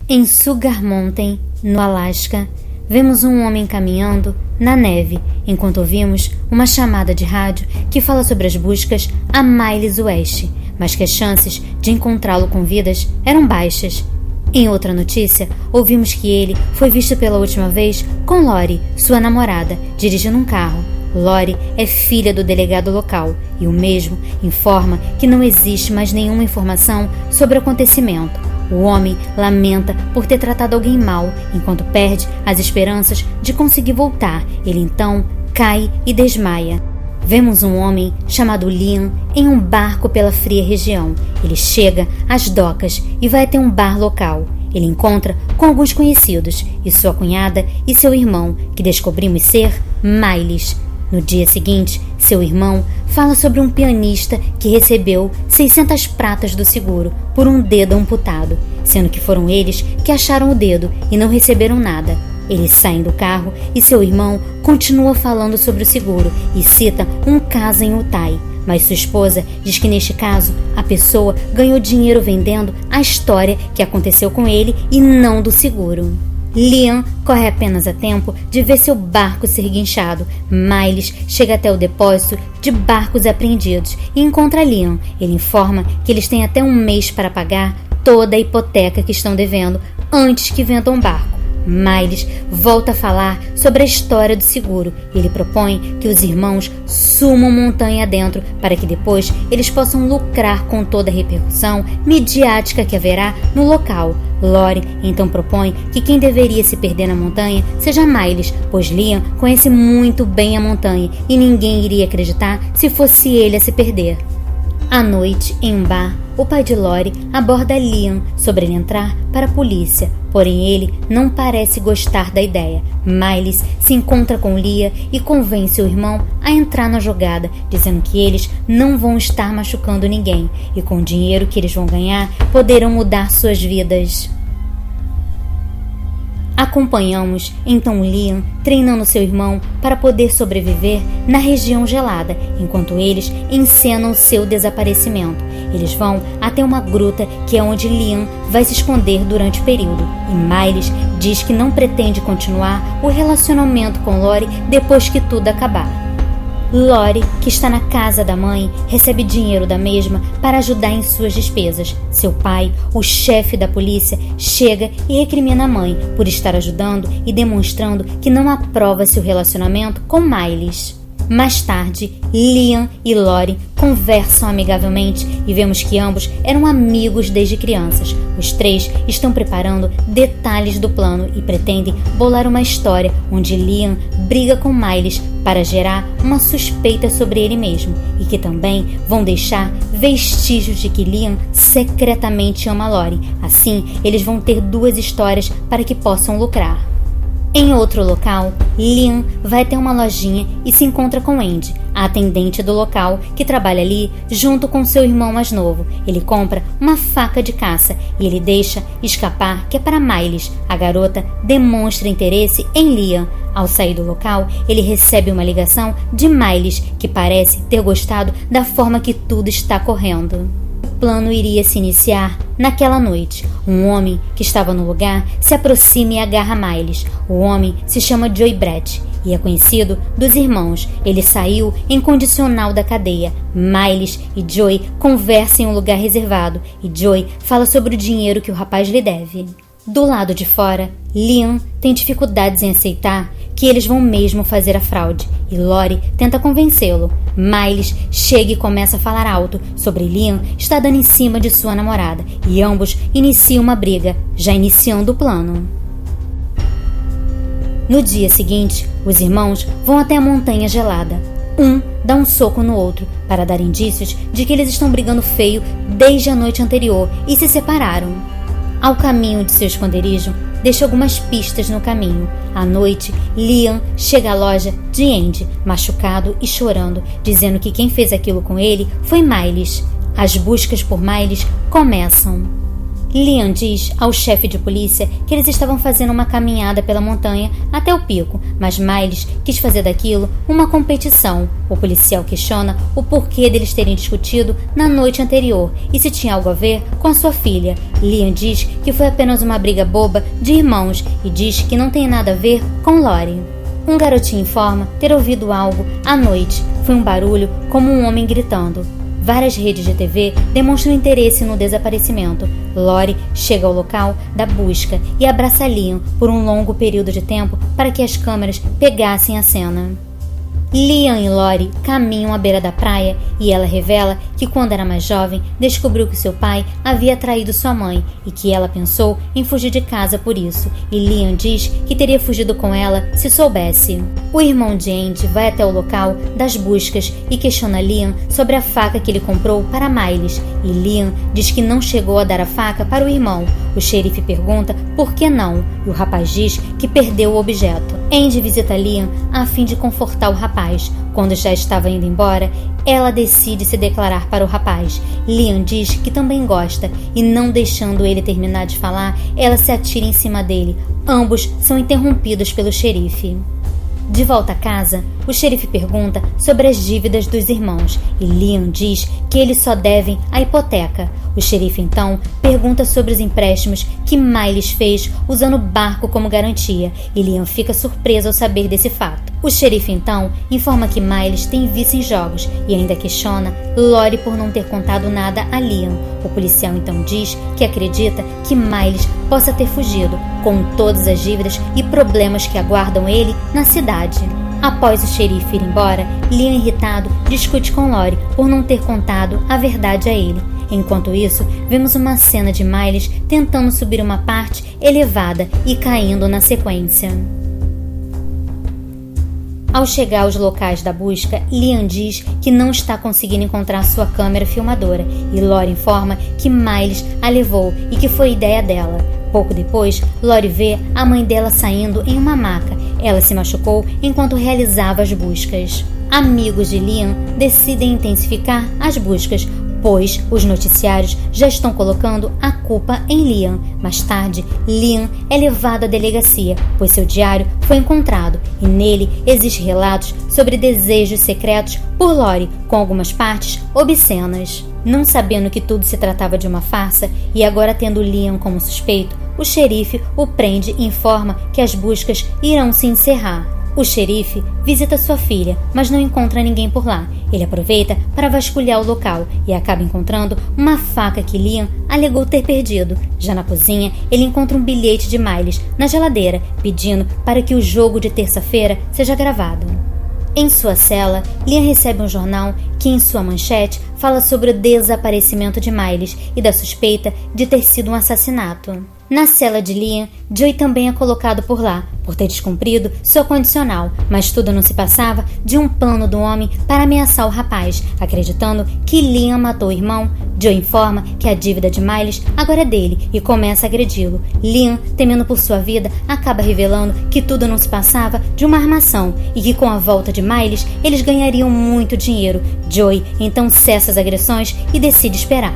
Em Sugar Mountain, no Alasca, vemos um homem caminhando na neve, enquanto ouvimos uma chamada de rádio que fala sobre as buscas a miles oeste, mas que as chances de encontrá-lo com vidas eram baixas. Em outra notícia, ouvimos que ele foi visto pela última vez com Lori, sua namorada, dirigindo um carro. Lori é filha do delegado local e o mesmo informa que não existe mais nenhuma informação sobre o acontecimento. O homem lamenta por ter tratado alguém mal, enquanto perde as esperanças de conseguir voltar. Ele então cai e desmaia. Vemos um homem chamado Liam em um barco pela fria região. Ele chega às docas e vai até um bar local. Ele encontra com alguns conhecidos e sua cunhada e seu irmão, que descobrimos ser Miles. No dia seguinte, seu irmão fala sobre um pianista que recebeu 600 pratas do seguro por um dedo amputado, sendo que foram eles que acharam o dedo e não receberam nada. Eles saem do carro e seu irmão continua falando sobre o seguro e cita um caso em Utah, mas sua esposa diz que neste caso a pessoa ganhou dinheiro vendendo a história que aconteceu com ele e não do seguro. Liam corre apenas a tempo de ver seu barco ser guinchado. Miles chega até o depósito de barcos apreendidos e encontra Liam. Ele informa que eles têm até um mês para pagar toda a hipoteca que estão devendo antes que vendam o barco. Miles volta a falar sobre a história do seguro. Ele propõe que os irmãos sumam montanha adentro para que depois eles possam lucrar com toda a repercussão midiática que haverá no local. Lori então propõe que quem deveria se perder na montanha seja Miles, pois Liam conhece muito bem a montanha e ninguém iria acreditar se fosse ele a se perder. À noite, em um bar, o pai de Lori aborda Liam sobre ele entrar para a polícia, porém ele não parece gostar da ideia. Miles se encontra com Liam e convence o irmão a entrar na jogada, dizendo que eles não vão estar machucando ninguém e com o dinheiro que eles vão ganhar poderão mudar suas vidas. Acompanhamos então Liam treinando seu irmão para poder sobreviver na região gelada, enquanto eles encenam seu desaparecimento. Eles vão até uma gruta que é onde Liam vai se esconder durante o período, e Miles diz que não pretende continuar o relacionamento com Lori depois que tudo acabar. Lori, que está na casa da mãe, recebe dinheiro da mesma para ajudar em suas despesas. Seu pai, o chefe da polícia, chega e recrimina a mãe por estar ajudando e demonstrando que não aprova seu relacionamento com Miles. Mais tarde, Liam e Lori conversam amigavelmente e vemos que ambos eram amigos desde crianças. Os três estão preparando detalhes do plano e pretendem bolar uma história onde Liam briga com Miles para gerar uma suspeita sobre ele mesmo e que também vão deixar vestígios de que Liam secretamente ama Lori. Assim, eles vão ter duas histórias para que possam lucrar. Em outro local, Liam vai até uma lojinha e se encontra com Andy, a atendente do local que trabalha ali junto com seu irmão mais novo. Ele compra uma faca de caça e ele deixa escapar que é para Miles. A garota demonstra interesse em Liam. Ao sair do local, ele recebe uma ligação de Miles, que parece ter gostado da forma que tudo está correndo. O plano iria se iniciar naquela noite. Um homem que estava no lugar se aproxima e agarra Miles. O homem se chama Joey Brett e é conhecido dos irmãos. Ele saiu em condicional da cadeia. Miles e Joey conversam em um lugar reservado e Joey fala sobre o dinheiro que o rapaz lhe deve. Do lado de fora, Liam tem dificuldades em aceitar que eles vão mesmo fazer a fraude e Lori tenta convencê-lo. Miles chega e começa a falar alto sobre Liam estar dando em cima de sua namorada e ambos iniciam uma briga, já iniciando o plano. No dia seguinte, os irmãos vão até a montanha gelada. Um dá um soco no outro para dar indícios de que eles estão brigando feio desde a noite anterior e se separaram. Ao caminho de seu esconderijo, deixa algumas pistas no caminho. À noite, Liam chega à loja de Andy, machucado e chorando, dizendo que quem fez aquilo com ele foi Miles. As buscas por Miles começam. Liam diz ao chefe de polícia que eles estavam fazendo uma caminhada pela montanha até o pico, mas Miles quis fazer daquilo uma competição. O policial questiona o porquê deles terem discutido na noite anterior e se tinha algo a ver com a sua filha. Liam diz que foi apenas uma briga boba de irmãos e diz que não tem nada a ver com Lori. Um garotinho informa ter ouvido algo à noite. Foi um barulho como um homem gritando. Várias redes de TV demonstram interesse no desaparecimento. Lori chega ao local da busca e abraça Liam por um longo período de tempo para que as câmeras pegassem a cena. Liam e Lori caminham à beira da praia e ela revela que quando era mais jovem descobriu que seu pai havia traído sua mãe e que ela pensou em fugir de casa por isso, e Liam diz que teria fugido com ela se soubesse. O irmão de Andy vai até o local das buscas e questiona Liam sobre a faca que ele comprou para Miles, e Liam diz que não chegou a dar a faca para o irmão. O xerife pergunta por que não, e o rapaz diz que perdeu o objeto. Andy visita Liam a fim de confortar o rapaz. Quando já estava indo embora, ela decide se declarar para o rapaz. Liam diz que também gosta e, não deixando ele terminar de falar, ela se atira em cima dele. Ambos são interrompidos pelo xerife. De volta a casa, o xerife pergunta sobre as dívidas dos irmãos e Liam diz que eles só devem a hipoteca. O xerife então pergunta sobre os empréstimos que Miles fez usando o barco como garantia e Liam fica surpreso ao saber desse fato. O xerife então informa que Miles tem vício em jogos e ainda questiona Lori por não ter contado nada a Liam. O policial então diz que acredita que Miles possa ter fugido com todas as dívidas e problemas que aguardam ele na cidade. Após o xerife ir embora, Liam, irritado, discute com Lori por não ter contado a verdade a ele. Enquanto isso, vemos uma cena de Miles tentando subir uma parte elevada e caindo na sequência. Ao chegar aos locais da busca, Liam diz que não está conseguindo encontrar sua câmera filmadora e Lori informa que Miles a levou e que foi ideia dela. Pouco depois, Lori vê a mãe dela saindo em uma maca. Ela se machucou enquanto realizava as buscas. Amigos de Liam decidem intensificar as buscas, pois os noticiários já estão colocando a culpa em Liam. Mais tarde, Liam é levado à delegacia, pois seu diário foi encontrado e nele existem relatos sobre desejos secretos por Lori, com algumas partes obscenas. Não sabendo que tudo se tratava de uma farsa e agora tendo Liam como suspeito, o xerife o prende e informa que as buscas irão se encerrar. O xerife visita sua filha, mas não encontra ninguém por lá. Ele aproveita para vasculhar o local e acaba encontrando uma faca que Liam alegou ter perdido. Já na cozinha, ele encontra um bilhete de Miles na geladeira, pedindo para que o jogo de terça-feira seja gravado. Em sua cela, Liam recebe um jornal que, em sua manchete, fala sobre o desaparecimento de Miles e da suspeita de ter sido um assassinato. Na cela de Liam, Joey também é colocado por lá, por ter descumprido sua condicional, mas tudo não se passava de um plano do homem para ameaçar o rapaz. Acreditando que Liam matou o irmão, Joey informa que a dívida de Miles agora é dele e começa a agredi-lo. Liam, temendo por sua vida, acaba revelando que tudo não se passava de uma armação e que com a volta de Miles, eles ganhariam muito dinheiro. Joey então cessa as agressões e decide esperar.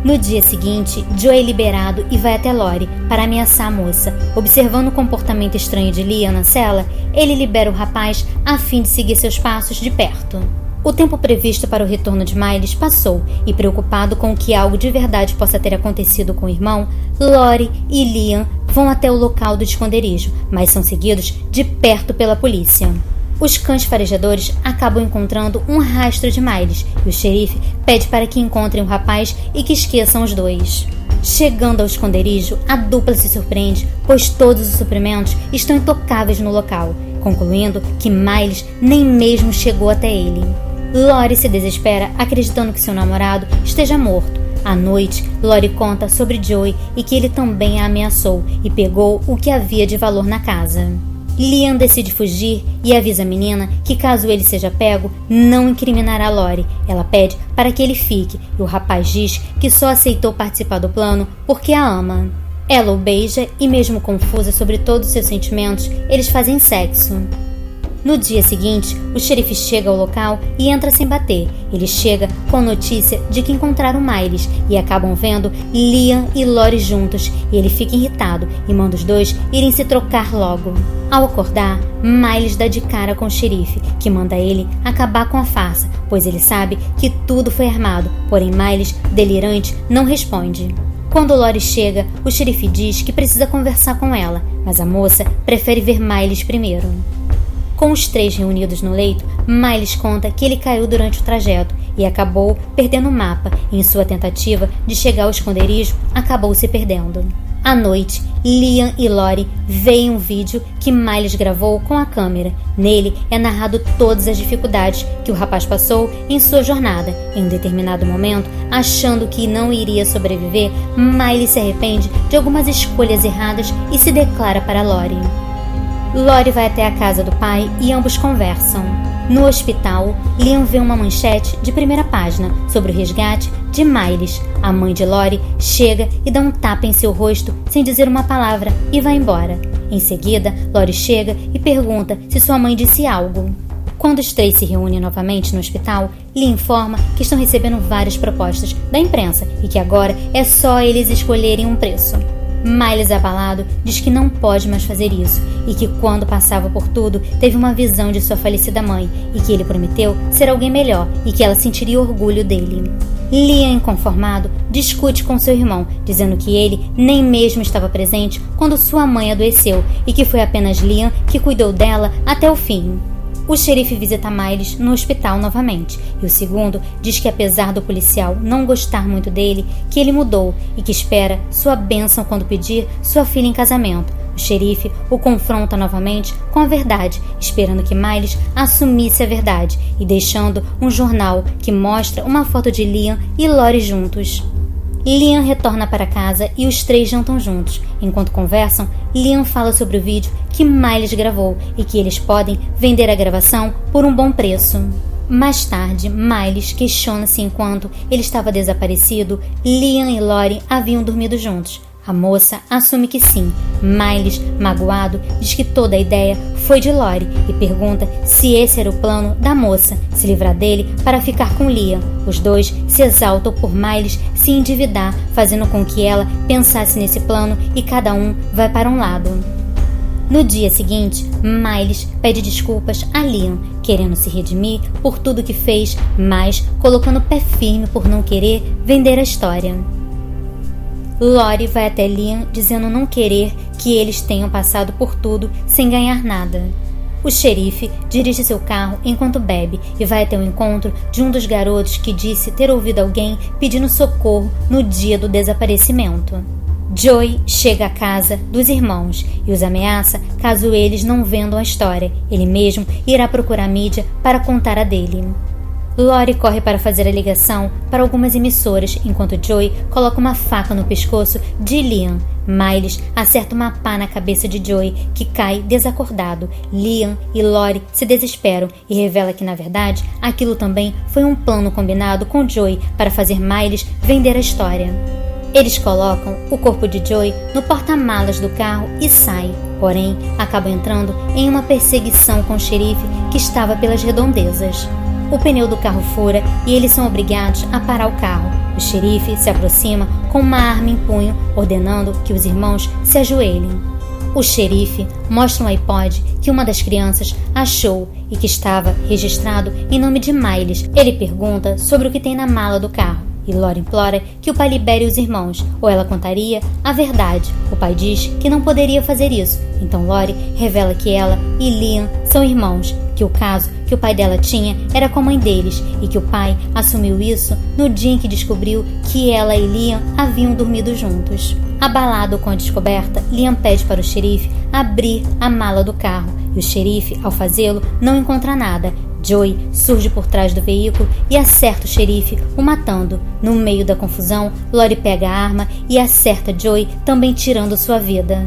No dia seguinte, Joey é liberado e vai até Lori para ameaçar a moça. Observando o comportamento estranho de Liam na cela, ele libera o rapaz a fim de seguir seus passos de perto. O tempo previsto para o retorno de Miles passou e, preocupado com que algo de verdade possa ter acontecido com o irmão, Lori e Liam vão até o local do esconderijo, mas são seguidos de perto pela polícia. Os cães farejadores acabam encontrando um rastro de Miles e o xerife pede para que encontrem o rapaz e que esqueçam os dois. Chegando ao esconderijo, a dupla se surpreende, pois todos os suprimentos estão intocáveis no local, concluindo que Miles nem mesmo chegou até ele. Lori se desespera, acreditando que seu namorado esteja morto. À noite, Lori conta sobre Joey e que ele também a ameaçou e pegou o que havia de valor na casa. Liam decide fugir e avisa a menina que, caso ele seja pego, não incriminará Lori. Ela pede para que ele fique e o rapaz diz que só aceitou participar do plano porque a ama. Ela o beija e, mesmo confusa sobre todos os seus sentimentos, eles fazem sexo. No dia seguinte, o xerife chega ao local e entra sem bater. Ele chega com a notícia de que encontraram Miles e acabam vendo Liam e Lori juntos, e ele fica irritado e manda os dois irem se trocar logo. Ao acordar, Miles dá de cara com o xerife, que manda ele acabar com a farsa, pois ele sabe que tudo foi armado, porém Miles, delirante, não responde. Quando Lori chega, o xerife diz que precisa conversar com ela, mas a moça prefere ver Miles primeiro. Com os três reunidos no leito, Miles conta que ele caiu durante o trajeto e acabou perdendo o mapa e, em sua tentativa de chegar ao esconderijo, acabou se perdendo. À noite, Liam e Lori veem um vídeo que Miles gravou com a câmera. Nele é narrado todas as dificuldades que o rapaz passou em sua jornada. Em um determinado momento, achando que não iria sobreviver, Miles se arrepende de algumas escolhas erradas e se declara para Lori. Lori vai até a casa do pai e ambos conversam. No hospital, Liam vê uma manchete de primeira página sobre o resgate de Miles. A mãe de Lori chega e dá um tapa em seu rosto sem dizer uma palavra e vai embora. Em seguida, Lori chega e pergunta se sua mãe disse algo. Quando os três se reúnem novamente no hospital, Liam informa que estão recebendo várias propostas da imprensa e que agora é só eles escolherem um preço. Miles, abalado, diz que não pode mais fazer isso e que quando passava por tudo teve uma visão de sua falecida mãe e que ele prometeu ser alguém melhor e que ela sentiria orgulho dele. Liam, inconformado, discute com seu irmão, dizendo que ele nem mesmo estava presente quando sua mãe adoeceu e que foi apenas Liam que cuidou dela até o fim. O xerife visita Miles no hospital novamente, e o segundo diz que apesar do policial não gostar muito dele, que ele mudou e que espera sua bênção quando pedir sua filha em casamento. O xerife o confronta novamente com a verdade, esperando que Miles assumisse a verdade e deixando um jornal que mostra uma foto de Liam e Lori juntos. Liam retorna para casa e os três jantam juntos. Enquanto conversam, Liam fala sobre o vídeo que Miles gravou e que eles podem vender a gravação por um bom preço. Mais tarde, Miles questiona-se enquanto ele estava desaparecido, Liam e Lori haviam dormido juntos. A moça assume que sim. Miles, magoado, diz que toda a ideia foi de Lori e pergunta se esse era o plano da moça, se livrar dele para ficar com Liam. Os dois se exaltam por Miles se endividar, fazendo com que ela pensasse nesse plano e cada um vai para um lado. No dia seguinte, Miles pede desculpas a Liam, querendo se redimir por tudo que fez, mas colocando o pé firme por não querer vender a história. Lori vai até Liam dizendo não querer que eles tenham passado por tudo sem ganhar nada. O xerife dirige seu carro enquanto bebe e vai até o encontro de um dos garotos que disse ter ouvido alguém pedindo socorro no dia do desaparecimento. Joey chega à casa dos irmãos e os ameaça caso eles não vendam a história. Ele mesmo irá procurar mídia para contar a dele. Lori corre para fazer a ligação para algumas emissoras, enquanto Joey coloca uma faca no pescoço de Liam. Miles acerta uma pá na cabeça de Joey, que cai desacordado. Liam e Lori se desesperam e revela que, na verdade, aquilo também foi um plano combinado com Joey para fazer Miles vender a história. Eles colocam o corpo de Joey no porta-malas do carro e saem, porém acabam entrando em uma perseguição com o xerife que estava pelas redondezas. O pneu do carro fura e eles são obrigados a parar o carro. O xerife se aproxima com uma arma em punho, ordenando que os irmãos se ajoelhem. O xerife mostra um iPod que uma das crianças achou e que estava registrado em nome de Miles. Ele pergunta sobre o que tem na mala do carro e Lori implora que o pai libere os irmãos, ou ela contaria a verdade. O pai diz que não poderia fazer isso, então Lori revela que ela e Liam são irmãos, que o caso que o pai dela tinha era com a mãe deles e que o pai assumiu isso no dia em que descobriu que ela e Liam haviam dormido juntos. Abalado com a descoberta, Liam pede para o xerife abrir a mala do carro e o xerife, ao fazê-lo, não encontra nada. Joey surge por trás do veículo e acerta o xerife, o matando. No meio da confusão, Lori pega a arma e acerta Joey, também tirando sua vida.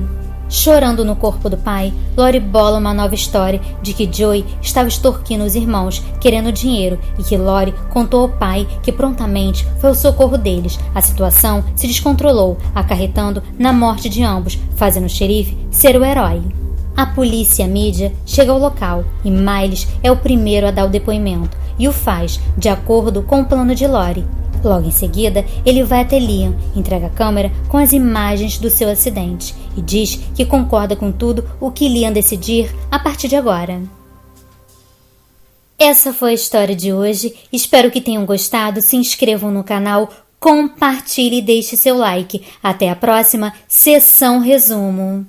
Chorando no corpo do pai, Lori bola uma nova história de que Joey estava extorquindo os irmãos, querendo dinheiro, e que Lori contou ao pai que prontamente foi ao socorro deles. A situação se descontrolou, acarretando na morte de ambos, fazendo o xerife ser o herói. A polícia e a mídia chegam ao local e Miles é o primeiro a dar o depoimento e o faz de acordo com o plano de Lori. Logo em seguida, ele vai até Liam, entrega a câmera com as imagens do seu acidente e diz que concorda com tudo o que Liam decidir a partir de agora. Essa foi a história de hoje. Espero que tenham gostado. Se inscrevam no canal, compartilhe e deixe seu like. Até a próxima Sessão Resumo.